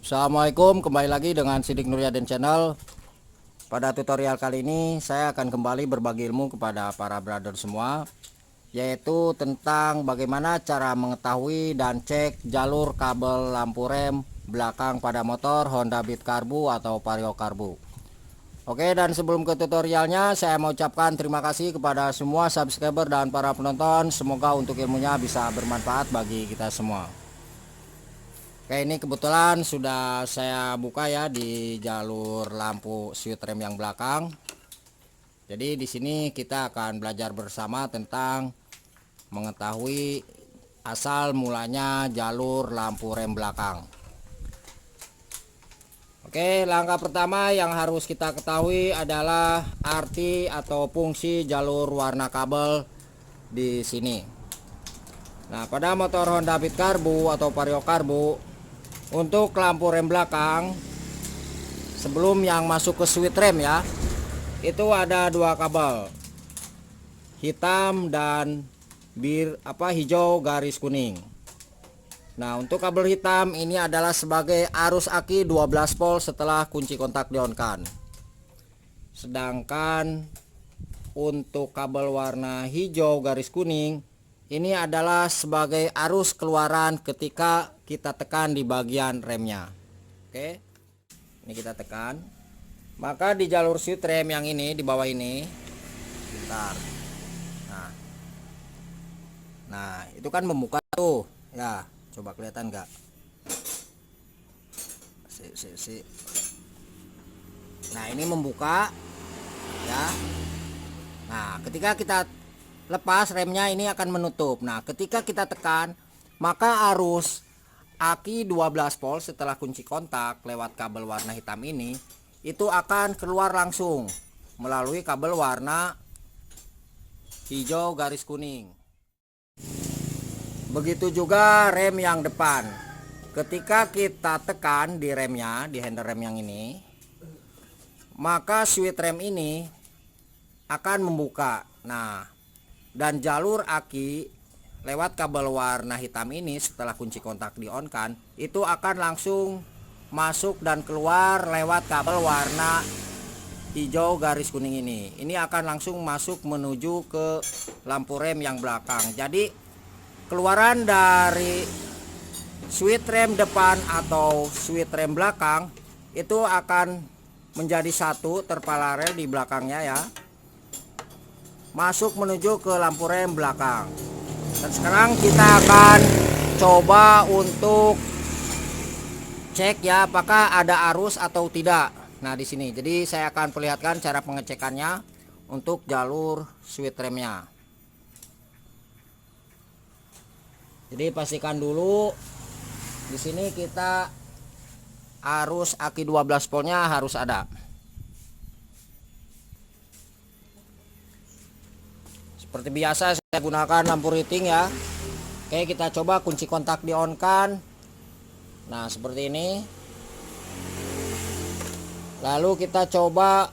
Assalamualaikum, kembali lagi dengan Sidik Nuryadin Channel. Pada tutorial kali ini saya akan kembali berbagi ilmu kepada para brother semua, yaitu tentang bagaimana cara mengetahui dan cek jalur kabel lampu rem belakang pada motor Honda Beat Karbu atau Vario Karbu. Oke, dan sebelum ke tutorialnya, saya mau ucapkan terima kasih kepada semua subscriber dan para penonton. Semoga untuk ilmunya bisa bermanfaat bagi kita semua. Oke, ini kebetulan sudah saya buka ya di jalur lampu switch rem yang belakang. Jadi di sini kita akan belajar bersama tentang mengetahui asal mulanya jalur lampu rem belakang. Oke, langkah pertama yang harus kita ketahui adalah arti atau fungsi jalur warna kabel di sini. Nah, pada motor Honda Beat Karbu atau Vario Karbu, untuk lampu rem belakang, sebelum yang masuk ke switch rem ya, itu ada dua kabel, hitam dan hijau garis kuning. Nah, untuk kabel hitam ini adalah sebagai arus aki 12 volt setelah kunci kontak di-on-kan. Sedangkan untuk kabel warna hijau garis kuning ini adalah sebagai arus keluaran ketika kita tekan di bagian remnya. Oke, ini kita tekan, maka di jalur switch rem yang ini di bawah ini, bentar. Nah, itu kan membuka tuh ya, coba kelihatan nggak? Nah, ini membuka ya. Nah, ketika kita lepas remnya ini akan menutup. Nah, ketika kita tekan, maka arus aki 12 volt setelah kunci kontak lewat kabel warna hitam ini itu akan keluar langsung melalui kabel warna hijau garis kuning. Begitu juga rem yang depan. Ketika kita tekan di remnya, di handle rem yang ini, maka switch rem ini akan membuka. Nah, dan jalur aki lewat kabel warna hitam ini setelah kunci kontak di-on-kan itu akan langsung masuk dan keluar lewat kabel warna hijau garis kuning ini. Ini akan langsung masuk menuju ke lampu rem yang belakang. Jadi keluaran dari switch rem depan atau switch rem belakang itu akan menjadi satu terparalel di belakangnya ya, masuk menuju ke lampu rem belakang. Dan sekarang kita akan coba untuk cek ya apakah ada arus atau tidak. Nah, di sini. Jadi saya akan perlihatkan cara pengecekannya untuk jalur switch remnya. Jadi pastikan dulu di sini kita arus aki 12 voltnya harus ada. Seperti biasa saya gunakan lampu riting ya. Oke, kita coba kunci kontak di-on-kan. Nah, seperti ini. Lalu kita coba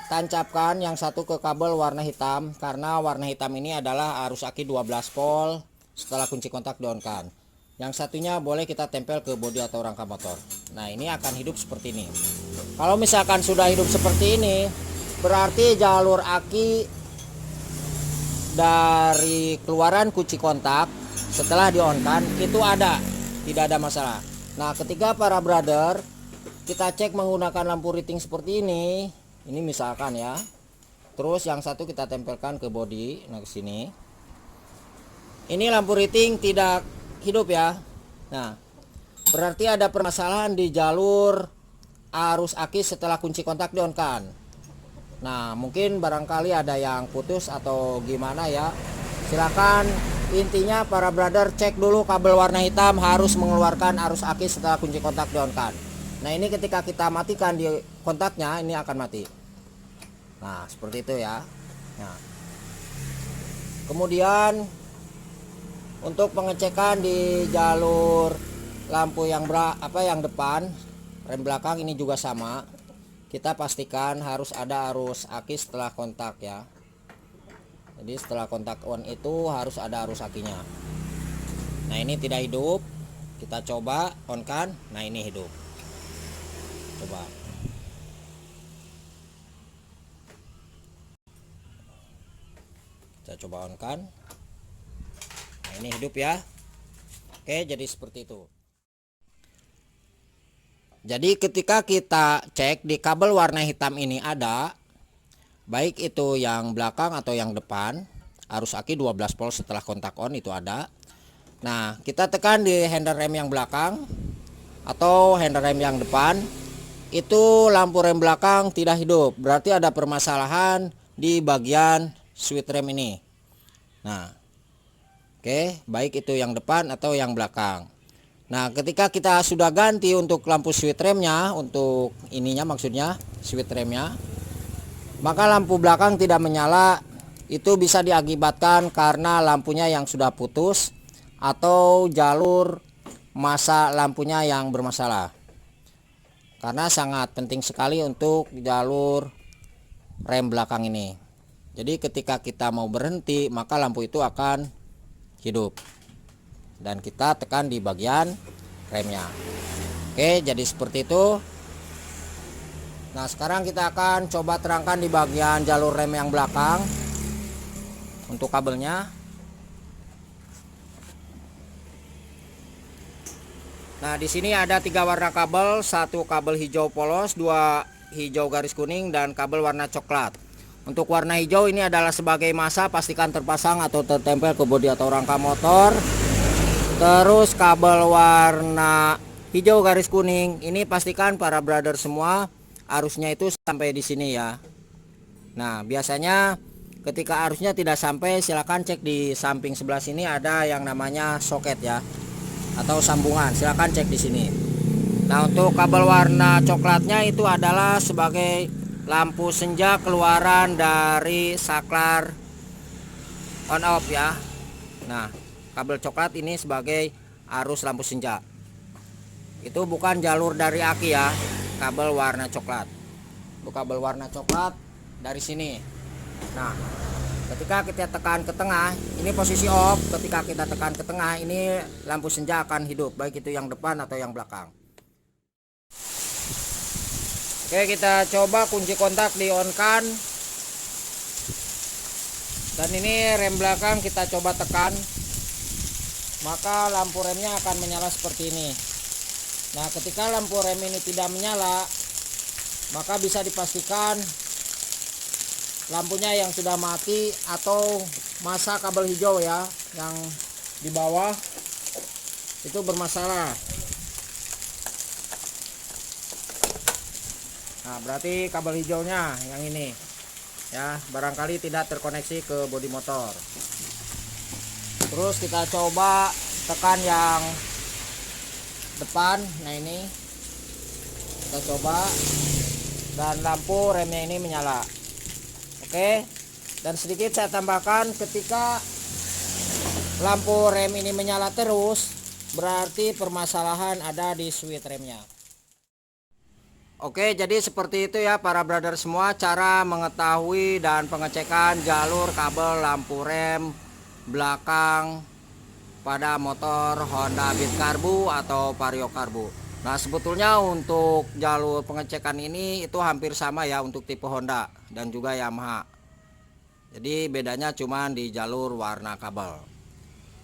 tancapkan yang satu ke kabel warna hitam, karena warna hitam ini adalah arus aki 12 volt setelah kunci kontak di-on-kan. Yang satunya boleh kita tempel ke bodi atau rangka motor. Nah, ini akan hidup seperti ini. Kalau misalkan sudah hidup seperti ini, berarti jalur aki dari keluaran kunci kontak setelah di-on-kan itu ada, tidak ada masalah. Nah, ketika para brother kita cek menggunakan lampu riting seperti ini misalkan ya, terus yang satu kita tempelkan ke bodi, nah ke sini, ini lampu riting tidak hidup ya. Nah, berarti ada permasalahan di jalur arus aki setelah kunci kontak di-on-kan. Nah, mungkin barangkali ada yang putus atau gimana ya. Silakan, intinya para brother cek dulu kabel warna hitam harus mengeluarkan arus aki setelah kunci kontak di-on-kan. Nah, ini ketika kita matikan di kontaknya ini akan mati. Nah, seperti itu ya. Nah, kemudian untuk pengecekan di jalur lampu yang depan, rem belakang ini juga sama. Kita pastikan harus ada arus aki setelah kontak ya. Jadi setelah kontak on itu harus ada arus akinya. Nah, ini tidak hidup. Kita coba on kan. Nah, ini hidup. Coba. Kita coba on kan. Nah, ini hidup ya. Oke, jadi seperti itu. Jadi ketika kita cek di kabel warna hitam ini ada, baik itu yang belakang atau yang depan, arus aki 12 volt setelah kontak on itu ada. Nah, kita tekan di handle rem yang belakang atau handle rem yang depan, itu lampu rem belakang tidak hidup. Berarti ada permasalahan di bagian switch rem ini. Nah, oke, baik itu yang depan atau yang belakang. Nah, ketika kita sudah ganti untuk lampu switch remnya, untuk ininya maksudnya switch remnya, maka lampu belakang tidak menyala. Itu bisa diakibatkan karena lampunya yang sudah putus atau jalur massa lampunya yang bermasalah. Karena sangat penting sekali untuk jalur rem belakang ini. Jadi ketika kita mau berhenti, maka lampu itu akan hidup. Dan kita tekan di bagian remnya. Oke, jadi seperti itu. Nah, sekarang kita akan coba terangkan di bagian jalur rem yang belakang untuk kabelnya. Nah, di sini ada 3 warna kabel, 1 kabel hijau polos, 2 hijau garis kuning, dan kabel warna coklat. Untuk warna hijau ini adalah sebagai massa, pastikan terpasang atau tertempel ke bodi atau rangka motor. Terus kabel warna hijau garis kuning ini pastikan para brother semua arusnya itu sampai di sini ya. Nah, biasanya ketika arusnya tidak sampai, silakan cek di samping sebelah sini ada yang namanya soket ya, atau sambungan, silakan cek di sini. Nah, untuk kabel warna coklatnya itu adalah sebagai lampu senja keluaran dari saklar on off ya. Nah, kabel coklat ini sebagai arus lampu senja. Itu bukan jalur dari aki ya, kabel warna coklat. Itu kabel warna coklat dari sini. Nah, ketika kita tekan ke tengah, ini posisi off. Ketika kita tekan ke tengah, ini lampu senja akan hidup, baik itu yang depan atau yang belakang. Oke, kita coba kunci kontak di on kan. Dan ini rem belakang kita coba tekan, maka lampu remnya akan menyala seperti ini. Nah, ketika lampu rem ini tidak menyala, maka bisa dipastikan lampunya yang sudah mati atau massa kabel hijau ya, yang di bawah itu bermasalah. Nah, berarti kabel hijaunya yang ini ya, barangkali tidak terkoneksi ke bodi motor. Terus kita coba tekan yang depan. Nah, ini kita coba, dan lampu remnya ini menyala. Oke, dan sedikit saya tambahkan, ketika lampu rem ini menyala terus, berarti permasalahan ada di switch remnya. Oke, jadi seperti itu ya para brother semua, cara mengetahui dan pengecekan jalur kabel lampu rem belakang pada motor Honda Beat Karbu atau Vario Karbu. Nah, sebetulnya untuk jalur pengecekan ini itu hampir sama ya untuk tipe Honda dan juga Yamaha. Jadi bedanya cuma di jalur warna kabel.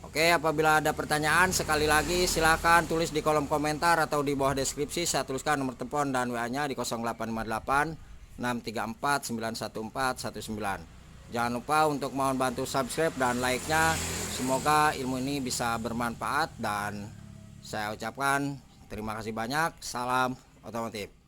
Oke, apabila ada pertanyaan sekali lagi silahkan tulis di kolom komentar atau di bawah deskripsi. Saya tuliskan nomor telepon dan WA-nya di 0858 634 91419. Jangan lupa untuk mohon bantu subscribe dan like-nya. Semoga ilmu ini bisa bermanfaat, dan saya ucapkan terima kasih banyak. Salam otomotif.